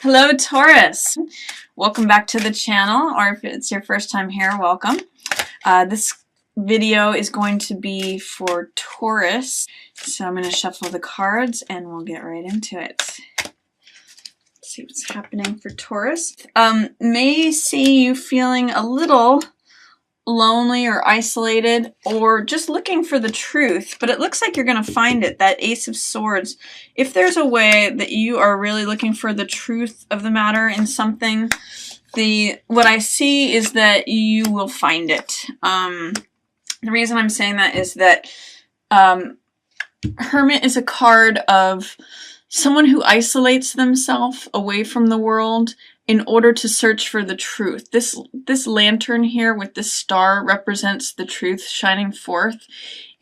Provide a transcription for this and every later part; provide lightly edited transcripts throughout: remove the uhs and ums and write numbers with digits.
Hello, Taurus. Welcome back to the channel, or if it's your first time here, welcome. This video is going to be for Taurus, so I'm going to shuffle the cards and we'll get right into it. Let's see what's happening for Taurus. May see you feeling a little lonely or isolated or just looking for the truth, but it looks like you're going to find it, that Ace of Swords. If there's a way that you are really looking for the truth of the matter in something, what I see is that you will find it. The reason I'm saying that is that Hermit is a card of someone who isolates themselves away from the world in order to search for the truth. This lantern here with this star represents the truth shining forth.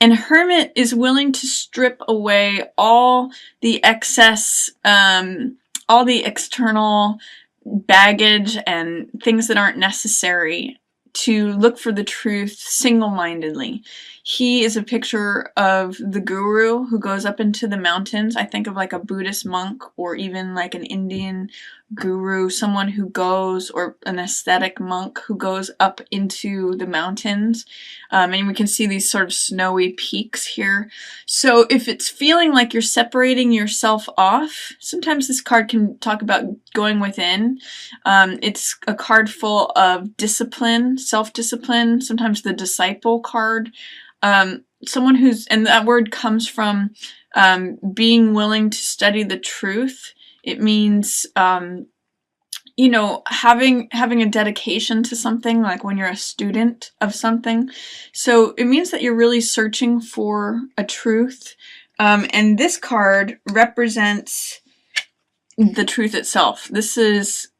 And Hermit is willing to strip away all the excess, all the external baggage and things that aren't necessary to look for the truth single-mindedly. He is a picture of the guru who goes up into the mountains. I think of like a Buddhist monk or even like an Indian guru, someone who goes, or an ascetic monk who goes up into the mountains. And we can see these sort of snowy peaks here. So if it's feeling like you're separating yourself off, sometimes this card can talk about going within. It's a card full of discipline, self-discipline, sometimes the disciple card. Someone who's, and that word comes from being willing to study the truth. It means, you know, having a dedication to something, like when you're a student of something. So it means that you're really searching for a truth. And this card represents the truth itself. This is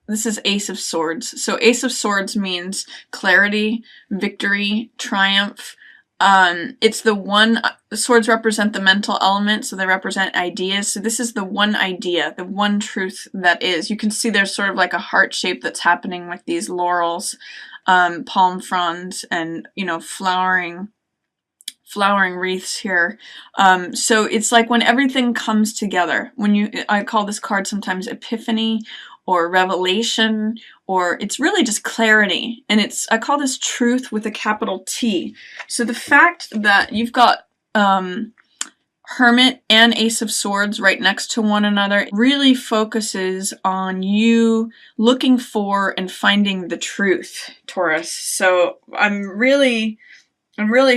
Ace of Swords. So Ace of Swords means clarity, victory, triumph. It's the one, swords represent the mental element, so they represent ideas. So this is the one idea, the one truth that is. You can see there's sort of like a heart shape that's happening with these laurels, palm fronds, and, you know, flowering wreaths here. So it's like when everything comes together. I call this card sometimes epiphany or revelation, or it's really just clarity. And I call this truth with a capital T. So the fact that you've got Hermit and Ace of Swords right next to one another really focuses on you looking for and finding the truth, Taurus. So I'm really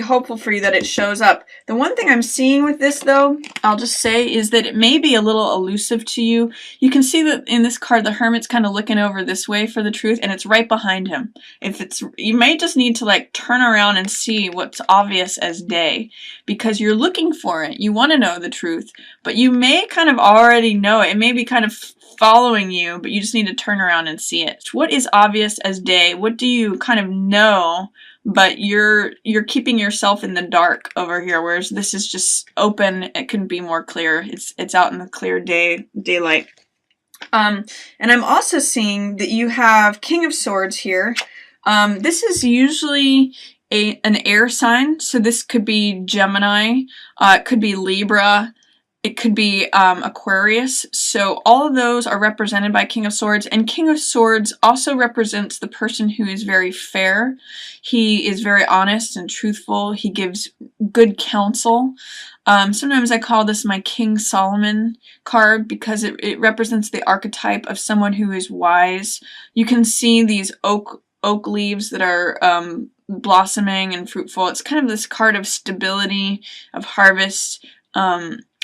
hopeful for you that it shows up. The one thing I'm seeing with this, though, I'll just say, is that it may be a little elusive to you. You can see that in this card, the Hermit's kind of looking over this way for the truth, and it's right behind him. You may just need to like turn around and see what's obvious as day, because you're looking for it. You want to know the truth, but you may kind of already know it. It may be kind of following you, but you just need to turn around and see it. What is obvious as day? What do you kind of know? But you're keeping yourself in the dark over here, whereas this is just open. It can be more clear. It's out in the clear daylight. And I'm also seeing that you have King of Swords here. This is usually an air sign, so this could be Gemini, it could be Libra, it could be Aquarius. So all of those are represented by King of Swords. And King of Swords also represents the person who is very fair. He is very honest and truthful. He gives good counsel. Sometimes I call this my King Solomon card because it represents the archetype of someone who is wise. You can see these oak leaves that are blossoming and fruitful. It's kind of this card of stability, of harvest.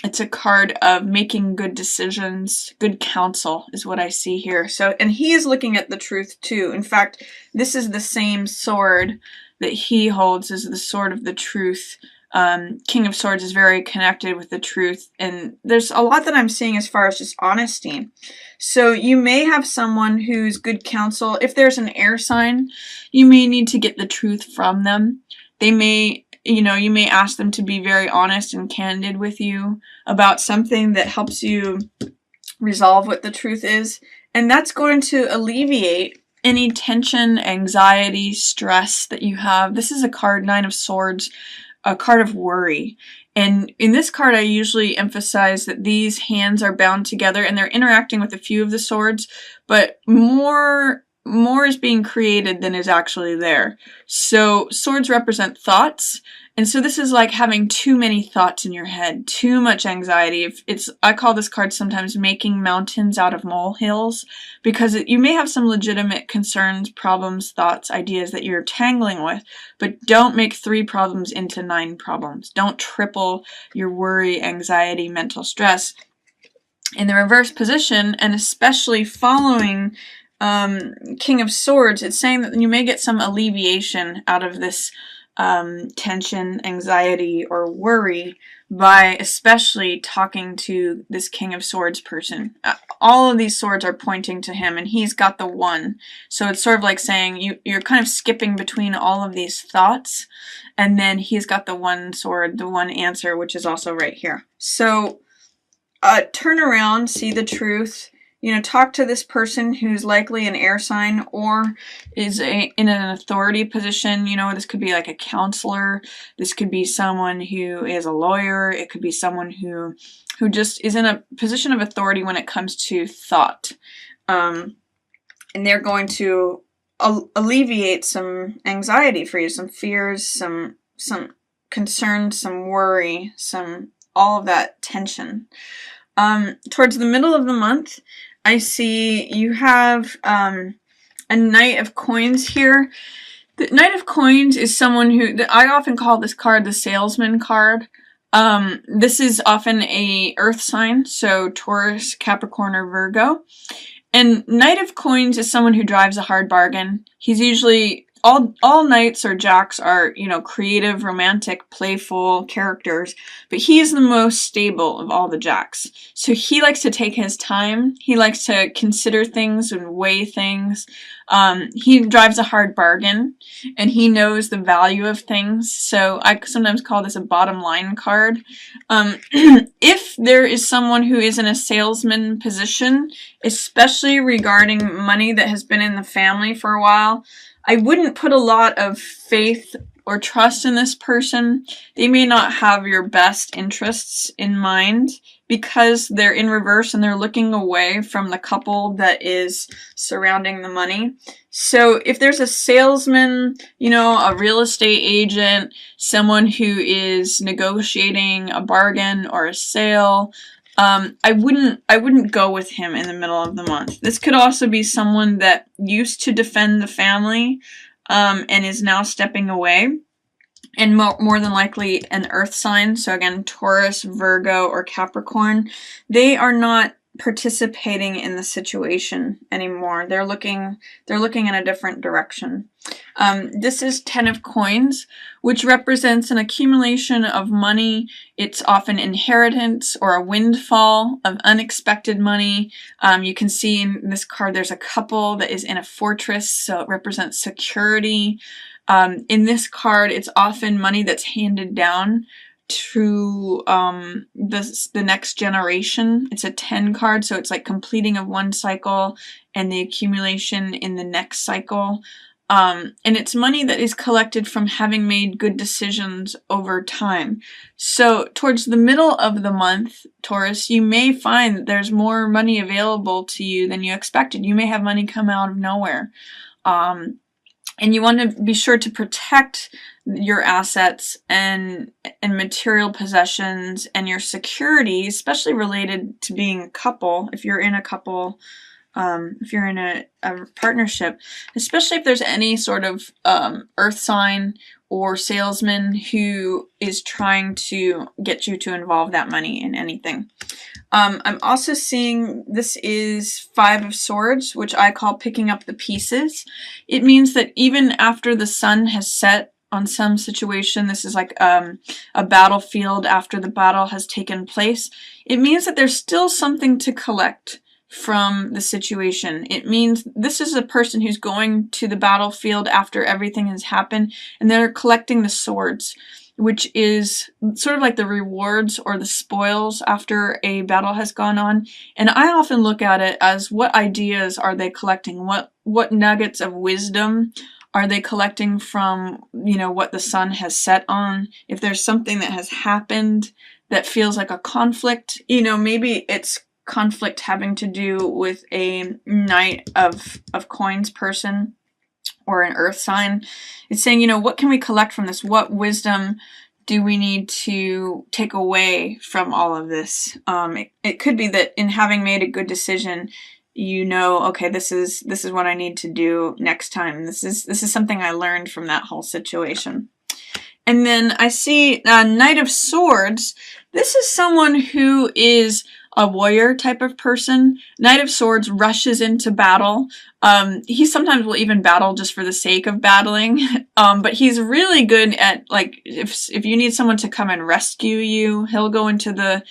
It's a card of making good decisions, good counsel is what I see here. So, and he is looking at the truth too. In fact, this is the same sword that he holds as the sword of the truth. King of Swords is very connected with the truth, and there's a lot that I'm seeing as far as just honesty. So you may have someone who's good counsel. If there's an air sign, you may need to get the truth from them. They may, you know, you may ask them to be very honest and candid with you about something that helps you resolve what the truth is. And that's going to alleviate any tension, anxiety, stress that you have. This is a card, Nine of Swords, a card of worry. And in this card, I usually emphasize that these hands are bound together and they're interacting with a few of the swords, but more is being created than is actually there. So swords represent thoughts. And so this is like having too many thoughts in your head, too much anxiety. I call this card sometimes making mountains out of molehills, because you may have some legitimate concerns, problems, thoughts, ideas that you're tangling with, but don't make 3 problems into 9 problems. Don't triple your worry, anxiety, mental stress. In the reverse position, and especially following King of Swords, it's saying that you may get some alleviation out of this tension, anxiety, or worry by especially talking to this King of Swords person. All of these swords are pointing to him, and he's got the one. So it's sort of like saying you're kind of skipping between all of these thoughts, and then he's got the one sword, the one answer, which is also right here. So turn around, see the truth. Talk to this person who's likely an air sign or is in an authority position. This could be like a counselor. This could be someone who is a lawyer. It could be someone who just is in a position of authority when it comes to thought. And they're going to alleviate some anxiety for you, some fears, some concerns, some worry, all of that tension. Towards the middle of the month, I see you have a Knight of Coins here. The Knight of Coins is someone I often call this card the salesman card. This is often a earth sign, so Taurus, Capricorn, or Virgo. And Knight of Coins is someone who drives a hard bargain. He's usually all knights or jacks are, creative, romantic, playful characters, but he's the most stable of all the jacks. So he likes to take his time. He likes to consider things and weigh things. He drives a hard bargain, and he knows the value of things. So I sometimes call this a bottom line card. If there is someone who is in a salesman position, especially regarding money that has been in the family for a while, I wouldn't put a lot of faith or trust in this person. They may not have your best interests in mind because they're in reverse and they're looking away from the couple that is surrounding the money. So if there's a salesman, a real estate agent, someone who is negotiating a bargain or a sale, I wouldn't go with him in the middle of the month. This could also be someone that used to defend the family, and is now stepping away, and more than likely an earth sign. So again, Taurus, Virgo, or Capricorn. They are not participating in the situation anymore. They're looking in a different direction. This is 10 of Coins, which represents an accumulation of money. It's often inheritance or a windfall of unexpected money. You can see in this card there's a couple that is in a fortress, so it represents security. In this card, it's often money that's handed down to the next generation. It's a 10 card, so it's like completing of one cycle and the accumulation in the next cycle. And it's money that is collected from having made good decisions over time. So towards the middle of the month, Taurus, you may find that there's more money available to you than you expected. You may have money come out of nowhere. And you want to be sure to protect your assets and material possessions and your security, especially related to being a couple. If you're in a couple, if you're in a partnership, especially if there's any sort of earth sign or salesman who is trying to get you to involve that money in anything. I'm also seeing this is 5 of Swords, which I call picking up the pieces. It means that even after the sun has set on some situation, this is like a battlefield after the battle has taken place, it means that there's still something to collect from the situation. It means this is a person who's going to the battlefield after everything has happened, and they're collecting the swords, which is sort of like the rewards or the spoils after a battle has gone on. And I often look at it as what ideas are they collecting? What nuggets of wisdom Are they collecting from, what the sun has set on? If there's something that has happened that feels like a conflict, maybe it's conflict having to do with a Knight of Coins person or an earth sign. It's saying, what can we collect from this? What wisdom do we need to take away from all of this? It could be that in having made a good decision, okay, this is what I need to do next time. This is something I learned from that whole situation. And then I see Knight of Swords. This is someone who is a warrior type of person. Knight of Swords rushes into battle. He sometimes will even battle just for the sake of battling. But he's really good at, like, if you need someone to come and rescue you, he'll go into the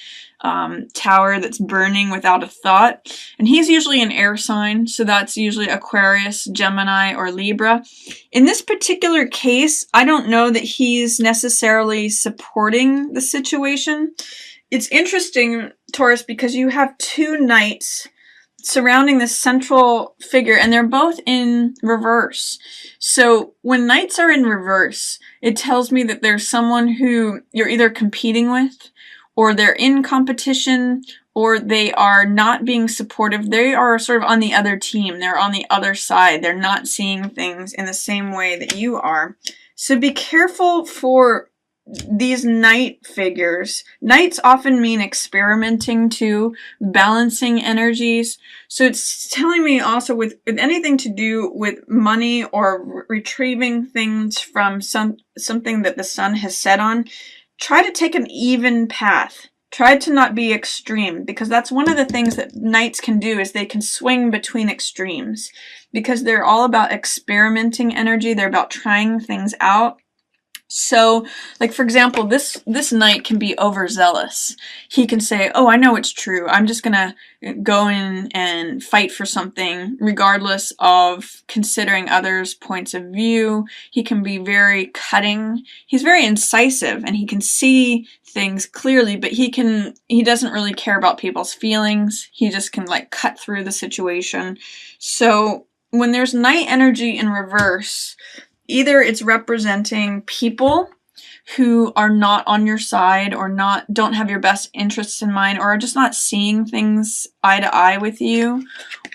tower that's burning without a thought. And he's usually an air sign, so that's usually Aquarius, Gemini, or Libra. In this particular case, I don't know that he's necessarily supporting the situation. It's interesting, Taurus, because you have two knights surrounding this central figure, and they're both in reverse. So when knights are in reverse, it tells me that there's someone who you're either competing with, or they're in competition, or they are not being supportive. They are sort of on the other team. They're on the other side. They're not seeing things in the same way that you are. So be careful for these knight figures. Knights often mean experimenting too, balancing energies. So it's telling me also with anything to do with money or retrieving things from something that the sun has set on, try to take an even path. Try to not be extreme, because that's one of the things that knights can do, is they can swing between extremes, because they're all about experimenting energy. They're about trying things out. So, like, for example, this knight can be overzealous. He can say, oh, I know it's true. I'm just gonna go in and fight for something regardless of considering others' points of view. He can be very cutting. He's very incisive, and he can see things clearly, but he doesn't really care about people's feelings. He just can, like, cut through the situation. So when there's knight energy in reverse, either it's representing people who are not on your side, or don't have your best interests in mind, or are just not seeing things eye to eye with you.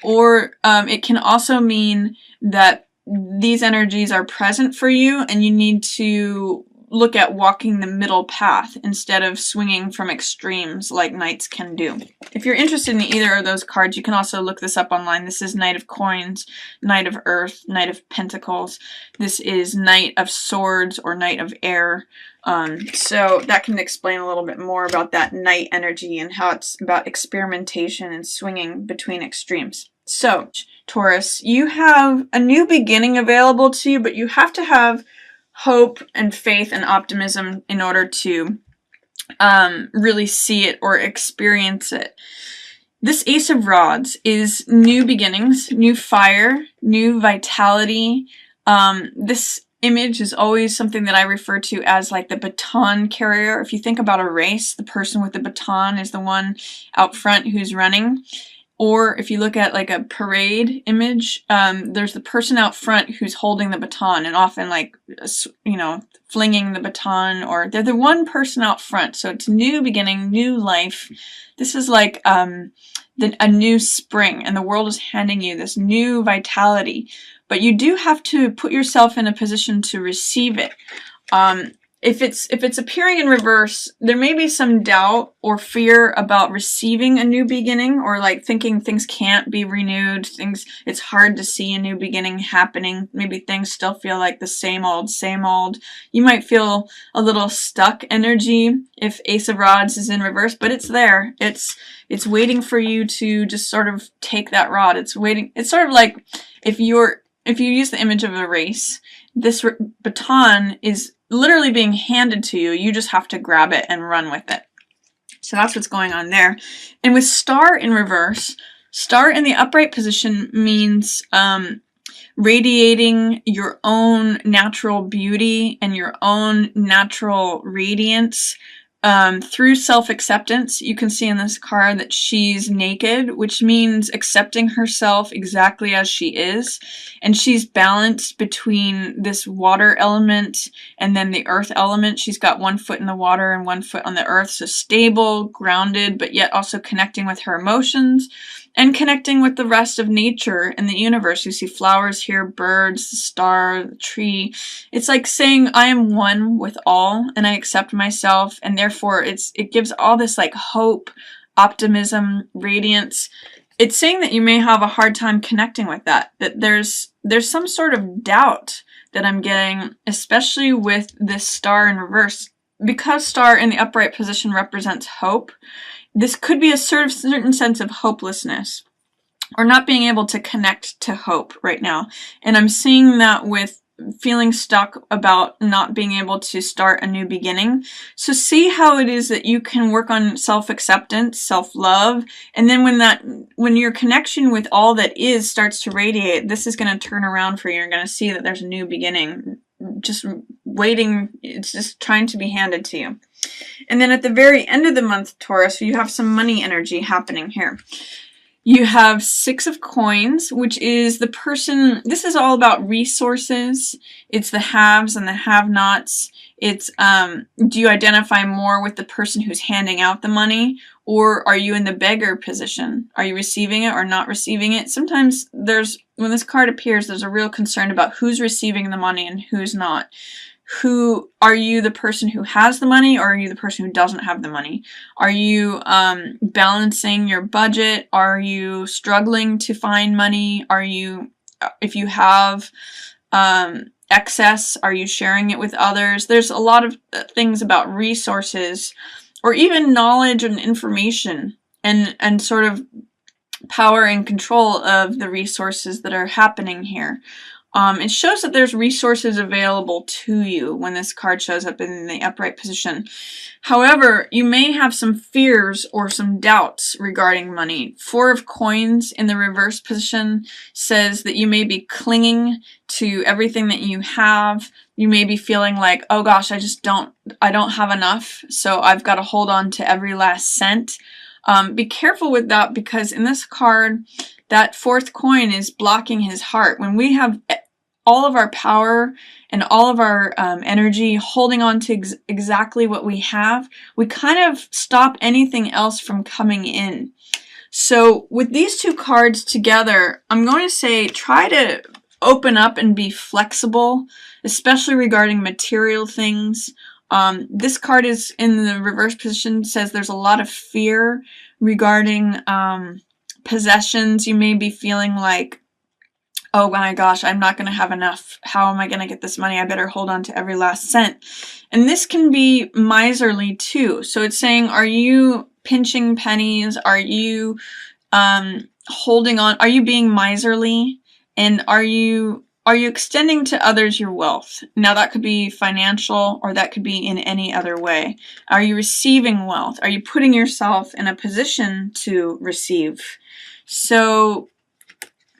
Or it can also mean that these energies are present for you, and you need to look at walking the middle path instead of swinging from extremes like knights can do. If you're interested in either of those cards, you can also look this up online. This is Knight of Coins, Knight of Earth, Knight of Pentacles. This is Knight of Swords or Knight of Air. So that can explain a little bit more about that knight energy and how it's about experimentation and swinging between extremes. So, Taurus, you have a new beginning available to you, but you have to have hope and faith and optimism in order to really see it or experience it. This Ace of Rods is new beginnings, new fire, new vitality. This image is always something that I refer to as like the baton carrier. If you think about a race, the person with the baton is the one out front who's running. Or if you look at like a parade image, there's the person out front who's holding the baton, and often like, flinging the baton, or they're the one person out front. So it's new beginning, new life. This is like a new spring, and the world is handing you this new vitality. But you do have to put yourself in a position to receive it. If it's appearing in reverse, there may be some doubt or fear about receiving a new beginning, or like thinking things can't be renewed, it's hard to see a new beginning happening. Maybe things still feel like the same old, same old. You might feel a little stuck energy if Ace of Rods is in reverse, but it's there. It's waiting for you to just sort of take that rod. It's waiting. It's sort of like if you use the image of a race, this baton is literally being handed to you. You just have to grab it and run with it. So that's what's going on there. And with Star in reverse, Star in the upright position means radiating your own natural beauty and your own natural radiance. through self-acceptance. You can see in this card that she's naked, which means accepting herself exactly as she is. And she's balanced between this water element and then the earth element. She's got one foot in the water and one foot on the earth. So stable, grounded, but yet also connecting with her emotions and connecting with the rest of nature and the universe. You see flowers here, birds, the star, the tree. It's like saying, I am one with all and I accept myself, and therefore it gives all this like hope, optimism, radiance. It's saying that you may have a hard time connecting with that there's some sort of doubt that I'm getting, especially with this star in reverse. Because star in the upright position represents hope, this could be a certain sense of hopelessness or not being able to connect to hope right now. And I'm seeing that with feeling stuck about not being able to start a new beginning. So see how it is that you can work on self-acceptance, self-love, and then when your connection with all that is starts to radiate, this is going to turn around for you. You're going to see that there's a new beginning just waiting. It's just trying to be handed to you. And then at the very end of the month, Taurus, you have some money energy happening here. You have 6 of coins, which is the person, this is all about resources. It's the haves and the have-nots. It's, do you identify more with the person who's handing out the money, or are you in the beggar position? Are you receiving it or not receiving it? Sometimes when this card appears, there's a real concern about who's receiving the money and who's not. Are you the person who has the money, or are you the person who doesn't have the money? Are you balancing your budget? Are you struggling to find money? If you have excess, are you sharing it with others? There's a lot of things about resources, or even knowledge and information, and sort of power and control of the resources that are happening here. It shows that there's resources available to you when this card shows up in the upright position. However, you may have some fears or some doubts regarding money. 4 of coins in the reverse position says that you may be clinging to everything that you have. You may be feeling like, oh gosh, I don't have enough, so I've got to hold on to every last cent. Be careful with that, because in this card, that 4th coin is blocking his heart. When we have all of our power and all of our energy holding on to exactly what we have, we kind of stop anything else from coming in. So with these 2 cards together, I'm going to say try to open up and be flexible, especially regarding material things. This card is in the reverse position, says there's a lot of fear regarding possessions. You may be feeling like, oh my gosh, I'm not going to have enough. How am I going to get this money? I better hold on to every last cent. And this can be miserly too. So it's saying, are you pinching pennies? Are you holding on? Are you being miserly? And are you extending to others your wealth? Now that could be financial, or that could be in any other way. Are you receiving wealth? Are you putting yourself in a position to receive? So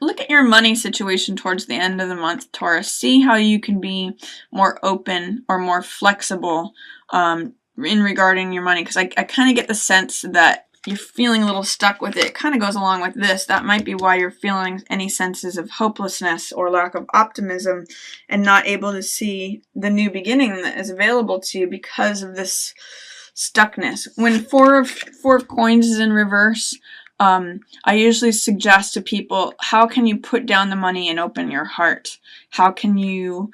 look at your money situation towards the end of the month, Taurus. See how you can be more open or more flexible in regarding your money, because I kind of get the sense that you're feeling a little stuck with it. It kind of goes along with this. That might be why you're feeling any senses of hopelessness or lack of optimism and not able to see the new beginning that is available to you because of this stuckness. When 4 of coins is in reverse, I usually suggest to people, how can you put down the money and open your heart? How can you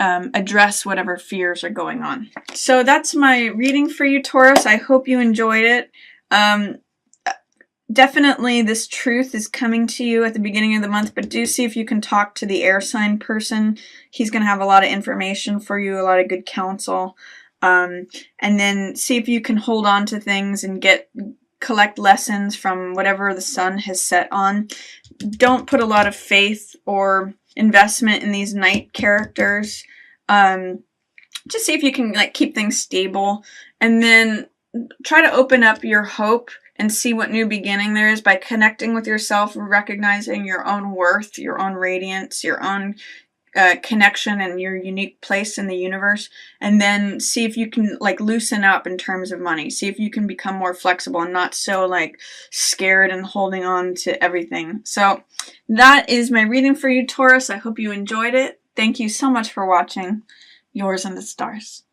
address whatever fears are going on? So that's my reading for you, Taurus. I hope you enjoyed it. Definitely this truth is coming to you at the beginning of the month, but do see if you can talk to the air sign person. He's going to have a lot of information for you, a lot of good counsel. And then see if you can hold on to things and collect lessons from whatever the sun has set on. Don't put a lot of faith or investment in these night characters. Just see if you can keep things stable, and then try to open up your hope and see what new beginning there is by connecting with yourself, recognizing your own worth, your own radiance, your own connection and your unique place in the universe, and then see if you can like loosen up in terms of money. See if you can become more flexible and not so like scared and holding on to everything. So that is my reading for you, Taurus. I hope you enjoyed it. Thank you so much for watching. Yours in the stars.